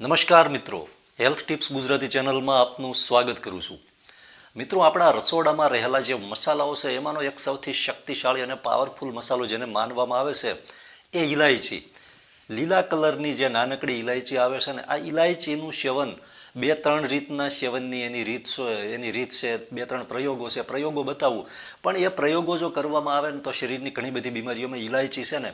નમસ્કાર મિત્રો, health tips Gujarati ચેનલમાં આપનું સ્વાગત કરું છું. મિત્રો, આપણા રસોડામાં રહેલા જે મસાલાઓ છે એમાંનો એક સૌથી શક્તિશાળી અને પાવરફુલ મસાલો જેને માનવામાં આવે છે એ ઇલાયચી. લીલા કલરની જે નાનકડી ઇલાયચી આવે છે ને, આ ઇલાયચીનું સેવન 2-3 રીતના સેવનની એની રીત છે, 2-3 પ્રયોગો છે, પ્રયોગો બતાવું. પણ એ પ્રયોગો જો કરવામાં આવે ને તો શરીરની ઘણી બધી બીમારીઓમાં ઇલાયચી છે ને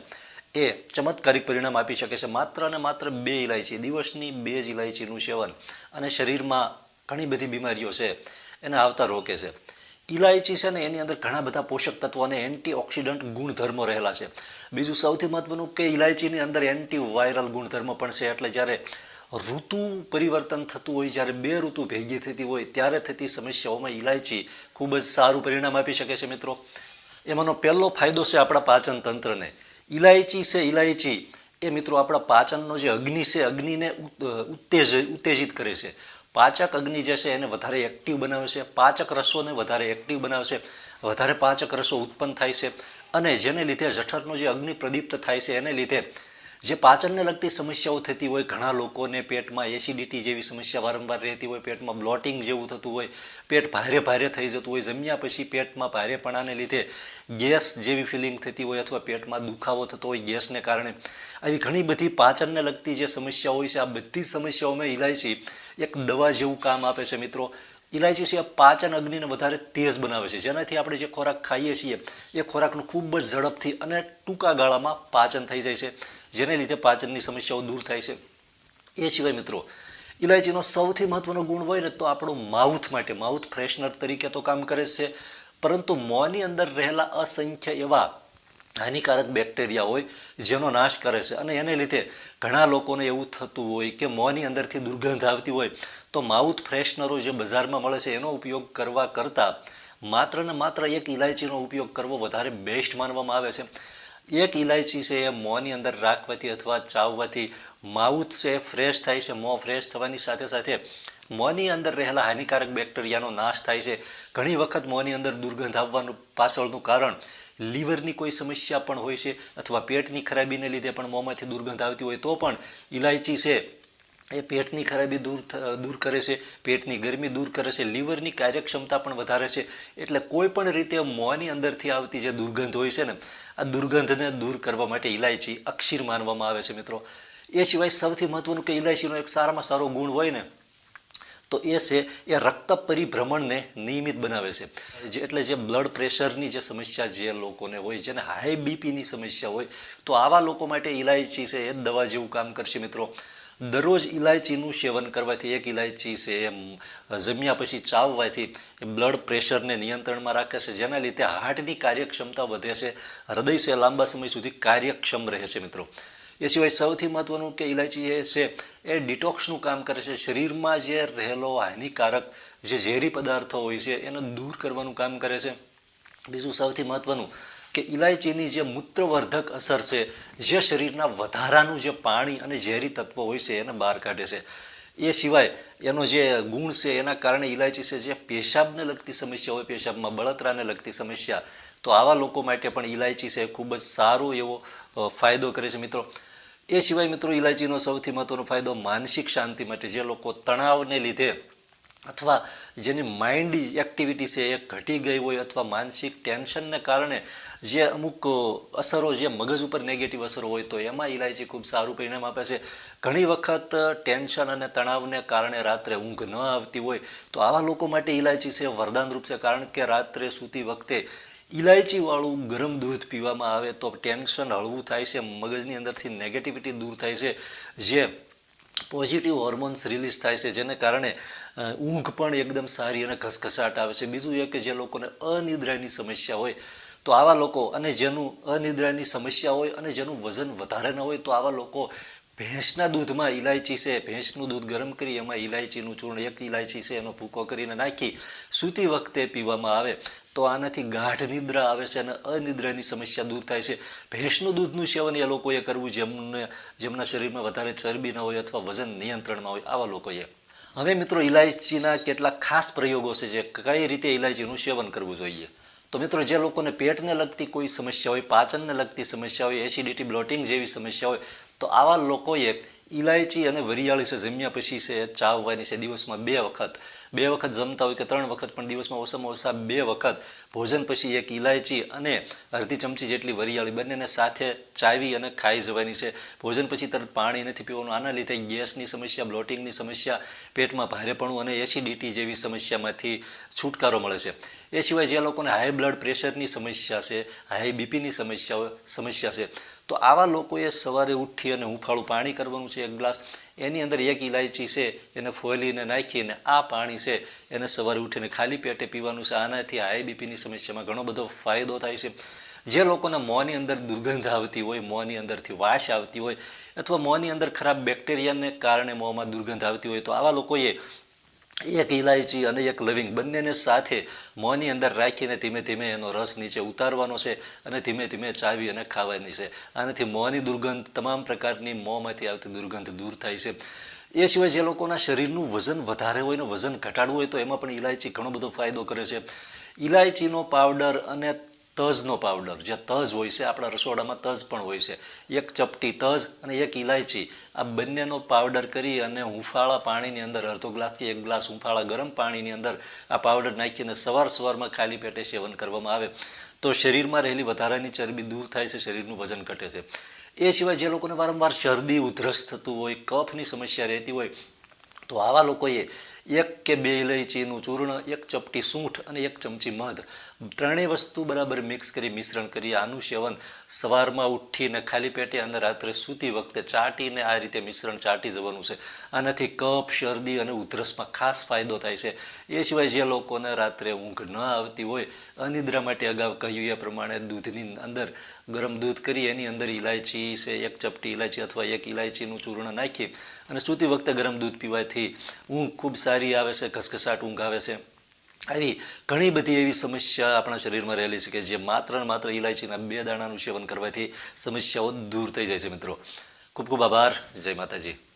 એ ચમત્કારિક પરિણામ આપી શકે છે. માત્ર અને માત્ર 2 ઇલાયચી, દિવસની 2 જ ઇલાયચીનું સેવન અને શરીરમાં ઘણી બધી બીમારીઓ છે એને આવતા રોકે છે. ઇલાયચી છે ને એની અંદર ઘણા બધા પોષક તત્વો અને એન્ટીઓક્સિડન્ટ ગુણધર્મો રહેલા છે. બીજું સૌથી મહત્વનું કે ઇલાયચીની અંદર એન્ટીવાયરલ ગુણધર્મો પણ છે. એટલે જ્યારે ઋતુ પરિવર્તન થતું હોય, જ્યારે 2 ઋતુ ભેગી થતી હોય ત્યારે થતી સમસ્યાઓમાં ઇલાયચી ખૂબ જ સારું પરિણામ આપી શકે છે. મિત્રો, એમાંનો પહેલો ફાયદો છે આપણા પાચન તંત્રને. ઇલાયચી એ મિત્રો આપણા પાચનનો જે અગ્નિ છે, અગ્નિને ઉત્તેજિત કરે છે. પાચક અગ્નિ જે છે એને વધારે એક્ટિવ બનાવે છે, પાચક રસોને વધારે એક્ટિવ બનાવે છે, વધારે પાચક રસો ઉત્પન્ન થાય છે અને જેને લીધે જઠરનો જે અગ્નિ પ્રદીપ્ત થાય છે એને લીધે જે પાચનને લગતી સમસ્યાઓ થતી હોય, ઘણા લોકોને પેટમાં એસિડિટી જેવી સમસ્યા વારંવાર રહેતી હોય, પેટમાં બ્લોટિંગ જેવું થતું હોય, પેટ ભારે ભારે થઈ જતું હોય, જમ્યા પછી પેટમાં ભારેપણાને લીધે ગેસ જેવી ફિલિંગ થતી હોય અથવા પેટમાં દુખાવો થતો હોય ગેસને કારણે, આવી ઘણી બધી પાચનને લગતી જે સમસ્યાઓ હોય છે, આ બધી સમસ્યાઓમાં ઇલાયચી એક દવા જેવું કામ આપે છે. મિત્રો, ઇલાયચી છે પાચન અગ્નિને વધારે તેજ બનાવે છે, જેનાથી આપણે જે ખોરાક ખાઈએ છીએ એ ખોરાકનું ખૂબ જ ઝડપથી અને ટૂંકા ગાળામાં પાચન થઈ જાય છે, જેને લીધે પાચનની સમસ્યાઓ દૂર થાય છે. એ સિવાય મિત્રો, ઇલાયચીનો સૌથી મહત્વનો ગુણ હોય ને તો આપણું માઉથ ફ્રેશનર તરીકે તો કામ કરે છે, પરંતુ મોંની અંદર રહેલા અસંખ્ય એવા હાનિકારક બેક્ટેરિયા હોય જેનો નાશ કરે છે. અને એને લીધે ઘણા લોકોને એવું થતું હોય કે મોંની અંદરથી દુર્ગંધ આવતી હોય તો માઉથ ફ્રેશનરો જે બજારમાં મળે છે એનો ઉપયોગ કરવા કરતાં માત્ર ને માત્ર એક ઇલાયચીનો ઉપયોગ કરવો વધારે બેસ્ટ માનવામાં આવે છે. એક ઇલાયચી છે એ મોંની અંદર રાખવાથી અથવા ચાવવાથી માઉથ છે ફ્રેશ થાય છે. મોં ફ્રેશ થવાની સાથે સાથે મોંની અંદર રહેલા હાનિકારક બેક્ટેરિયાનો નાશ થાય છે. ઘણી વખત મોંની અંદર દુર્ગંધ આવવાનું પાછળનું કારણ લીવરની કોઈ સમસ્યા પણ હોય છે અથવા પેટની ખરાબીને લીધે પણ મોંમાંથી દુર્ગંધ આવતી હોય તો પણ ઇલાયચી છે એ પેટની ખરાબી દૂર કરે છે, પેટની ગરમી દૂર કરે છે, લીવરની કાર્યક્ષમતા પણ વધારે છે. એટલે કોઈ પણ રીતે મોંની અંદરથી આવતી જે દુર્ગંધ હોય છે ને, આ દુર્ગંધને દૂર કરવા માટે ઇલાયચી અક્ષીર માનવામાં આવે છે. મિત્રો, એ સિવાય સૌથી મહત્વનું કે ઇલાયચીનો એક સારામાં સારો ગુણ હોય ને તો એ છે એ રક્ત પરિભ્રમણને નિયમિત બનાવે છે. એટલે જે બ્લડ પ્રેશરની જે સમસ્યા જે લોકોને હોય, જેને હાઈ બીપીની સમસ્યા હોય, તો આવા લોકો માટે ઇલાયચી છે એ દવા જેવું કામ કરશે. મિત્રો, દરરોજ ઇલાયચીનું સેવન કરવાથી, એક ઇલાયચી છે એમ જમ્યા પછી ચાવવાથી બ્લડ પ્રેશરને નિયંત્રણમાં રાખે છે, જેના લીધે હાર્ટની કાર્યક્ષમતા વધે છે, હૃદય છે લાંબા સમય સુધી કાર્યક્ષમ રહે છે. મિત્રો, એ સિવાય સૌથી મહત્વનું કે ઇલાયચી છે એ ડિટોક્સનું કામ કરે છે. શરીરમાં જે રહેલો હાનિકારક જે ઝેરી પદાર્થો હોય છે એને દૂર કરવાનું કામ કરે છે. બીજું સૌથી મહત્વનું કે ઇલાયચીની જે મૂત્રવર્ધક અસર છે, જે શરીરના વધારાનું જે પાણી અને ઝેરી તત્વો હોય છે એને બહાર કાઢે છે. એ સિવાય એનો જે ગુણ છે એના કારણે ઇલાયચી છે જે પેશાબને લગતી સમસ્યા હોય, પેશાબમાં બળતરાને લગતી સમસ્યા, તો આવા લોકો માટે પણ ઇલાયચી છે ખૂબ જ સારો એવો ફાયદો કરે છે. મિત્રો, એ સિવાય મિત્રો ઇલાયચીનો સૌથી મહત્વનો ફાયદો માનસિક શાંતિ માટે, જે લોકો તણાવને લીધે અથવા જેની માઇન્ડ એક્ટિવિટી છે એ ઘટી ગઈ હોય અથવા માનસિક ટેન્શનને કારણે જે અમુક અસરો જે મગજ ઉપર નેગેટિવ અસરો હોય તો એમાં ઇલાયચી ખૂબ સારું પરિણામ આપે છે. ઘણી વખત ટેન્શન અને તણાવને કારણે રાત્રે ઊંઘ ન આવતી હોય તો આવા લોકો માટે ઇલાયચી છે વરદાનરૂપ છે, કારણ કે રાત્રે સૂતી વખતે ઇલાયચીવાળું ગરમ દૂધ પીવામાં આવે તો ટેન્શન હળવું થાય છે, મગજની અંદરથી નેગેટિવિટી દૂર થાય છે, જે પોઝિટિવ હોર્મોન્સ રિલીઝ થાય છે, જેને કારણે ઊંઘ પણ એકદમ સારી અને ઘસઘસાટ આવે છે. બીજું એ કે જે લોકોને અનિદ્રાની સમસ્યા હોય તો આવા લોકો, અને જેનું અનિદ્રાની સમસ્યા હોય અને જેનું વજન વધારે ન હોય તો આવા લોકો ભેંસના દૂધમાં ઇલાયચી છે, ભેંસનું દૂધ ગરમ કરી એમાં ઇલાયચીનું ચૂર્ણ, એક ઇલાયચી છે એનો ભૂકો કરીને નાખી સૂતી વખતે પીવામાં આવે તો આનાથી ગાઢ નિદ્રા આવે છે અને અનિદ્રાની સમસ્યા દૂર થાય છે. ભેંસનું દૂધનું સેવન એ લોકોએ કરવું જેમના શરીરમાં વધારે ચરબી ન હોય અથવા વજન નિયંત્રણમાં હોય, આવા લોકોએ. હવે મિત્રો, ઇલાયચીના કેટલાક ખાસ પ્રયોગો છે જે કઈ રીતે ઇલાયચીનું સેવન કરવું જોઈએ. તો મિત્રો, જે લોકોને પેટને લગતી કોઈ સમસ્યા હોય, પાચનને લગતી સમસ્યા હોય, એસિડિટી બ્લોટિંગ જેવી સમસ્યા હોય તો આવા લોકોએ ઇલાયચી અને વરિયાળી છે જમ્યા પછી છે ચાવવાની છે દિવસમાં 2 વખત. 2 વખત જમતા હોય કે 3 વખત, પણ દિવસમાં ઓછામાં ઓછા 2 વખત ભોજન પછી એક ઇલાયચી અને અડધી ચમચી જેટલી વરિયાળી બંનેને સાથે ચાવી અને ખાઈ જવાની છે. ભોજન પછી તરત પાણી નથી પીવાનું. આના લીધે ગેસની સમસ્યા, બ્લોટિંગની સમસ્યા, પેટમાં ભારેપણું અને એસિડિટી જેવી સમસ્યામાંથી છુટકારો મળે છે. એ સિવાય જે લોકોને હાઈ બ્લડ પ્રેશરની સમસ્યા છે, હાઈ બીપીની સમસ્યા છે, તો આવા લોકોએ સવારે ઉઠી અને હુંફાળું પાણી કરવાનું છે 1 ગ્લાસ. એની અંદર 1 ઇલાયચી છે એને ફોલીને નાખીને આ પાણી છે એને સવારે ઉઠીને ખાલી પેટે પીવાનું છે. આનાથી હાઈ બીપીની સમસ્યામાં ઘણો બધો ફાયદો થાય છે. જે લોકોને મોંની અંદર દુર્ગંધ આવતી હોય, મોંની અંદરથી વાસ આવતી હોય, અથવા મોંની અંદર ખરાબ બેક્ટેરિયાને કારણે મોંમાં દુર્ગંધ આવતી હોય, તો આવા લોકોએ 1 ઇલાયચી અને 1 લવિંગ બંનેને સાથે મોંની અંદર રાખીને ધીમે ધીમે એનો રસ નીચે ઉતારવાનો છે અને ધીમે ધીમે ચાવી અને ખાવાની છે. આનાથી મોંની દુર્ગંધ, તમામ પ્રકારની મોંમાંથી આવતી દુર્ગંધ દૂર થાય છે. એ સિવાય જે લોકોના શરીરનું વજન વધારે હોય ને વજન ઘટાડવું હોય તો એમાં પણ ઇલાયચી ઘણો બધો ફાયદો કરે છે. ઇલાયચીનો પાવડર અને તજનો પાવડર, જે તજ હોય છે, આપણા રસોડામાં તજ પણ હોય છે, 1 ચપટી તજ અને 1 ઇલાયચી, આ બંનેનો પાવડર કરી અને હુંફાળા પાણીની અંદર અડધો ગ્લાસ કે 1 ગ્લાસ હુંફાળા ગરમ પાણીની અંદર આ પાવડર નાખીને સવારમાં ખાલી પેટે સેવન કરવામાં આવે તો શરીરમાં રહેલી વધારાની ચરબી દૂર થાય છે, શરીરનું વજન ઘટે છે. એ સિવાય જે લોકોને વારંવાર શરદી, ઉધરસ થતું હોય, કફની સમસ્યા રહેતી હોય, તો આવા લોકોએ 1 કે 2 ઇલાયચીનું ચૂર્ણ, 1 ચપટી સૂંઠ અને 1 ચમચી મધ, ત્રણેય વસ્તુ બરાબર મિક્સ કરી મિશ્રણ કરી આનું સેવન સવારમાં ઉઠીને ખાલી પેટે અને રાત્રે સૂતી વખતે ચાટીને આ રીતે મિશ્રણ ચાટી જવાનું છે. આનાથી કફ, શરદી અને ઉધરસમાં ખાસ ફાયદો થાય છે. એ સિવાય જે લોકોને રાત્રે ઊંઘ ન આવતી હોય, અનિદ્રા માટે અગાઉ કહ્યું એ પ્રમાણે દૂધની અંદર ગરમ દૂધ કરી એની અંદર ઇલાયચી છે 1 ચપટી ઇલાયચી અથવા 1 ઇલાયચીનું ચૂર્ણ નાખી અને સૂતી વખતે ગરમ દૂધ પીવાથી ઊંઘ ખૂબ સારી આવે છે, ઘસઘસાટ ઊંઘ આવે છે. આવી ઘણી બધી એવી સમસ્યા આપણા શરીરમાં રહેલી છે કે જે માત્ર ને માત્ર ઇલાયચીના 2 દાણાનું સેવન કરવાથી સમસ્યાઓ દૂર થઈ જાય છે. મિત્રો ખૂબ ખૂબ આભાર. જય માતાજી.